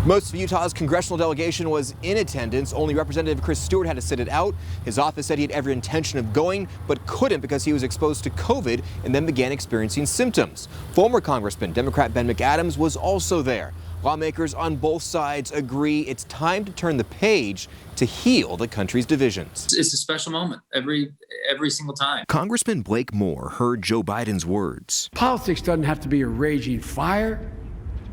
Most of Utah's congressional delegation was in attendance. Only Representative Chris Stewart had to sit it out. His office said he had every intention of going, but couldn't because he was exposed to COVID and then began experiencing symptoms. Former Congressman Democrat Ben McAdams was also there. Lawmakers on both sides agree it's time to turn the page to heal the country's divisions. It's a special moment every single time. Congressman Blake Moore heard Joe Biden's words. Politics doesn't have to be a raging fire,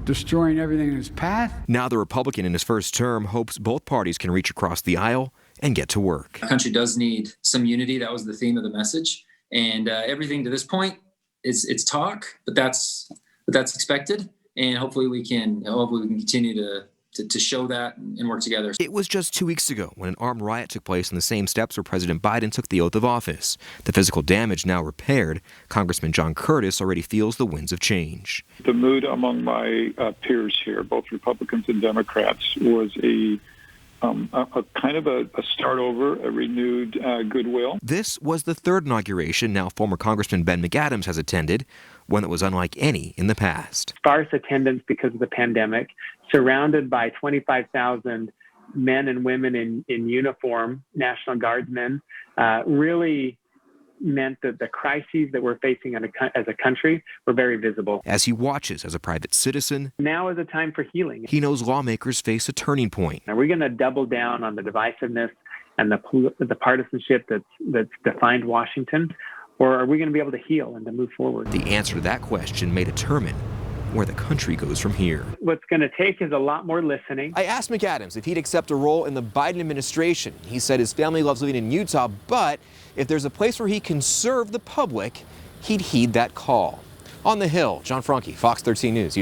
destroying everything in its path. Now the Republican in his first term hopes both parties can reach across the aisle and get to work. The country does need some unity. That was the theme of the message. And everything to this point, it's talk, but that's expected. And hopefully we can continue to show that and work together. It was just 2 weeks ago when an armed riot took place on the same steps where President Biden took the oath of office. The physical damage now repaired. Congressman John Curtis already feels the winds of change. The mood among my peers here, both Republicans and Democrats, was a kind of a start over, a renewed goodwill. This was the third inauguration now former Congressman Ben McAdams has attended, one that was unlike any in the past. Sparse attendance because of the pandemic, surrounded by 25,000 men and women in uniform, National Guardsmen, really meant that the crises that we're facing as a country were very visible. As he watches as a private citizen, now is a time for healing. He knows lawmakers face a turning point. Are we going to double down on the divisiveness and the partisanship that's defined Washington, or are we going to be able to heal and to move forward? The answer to that question may determine where the country goes from here. What's going to take is a lot more listening. I asked McAdams if he'd accept a role in the Biden administration. He said his family loves living in Utah, but if there's a place where he can serve the public, he'd heed that call. On the Hill, John Franke, Fox 13 News.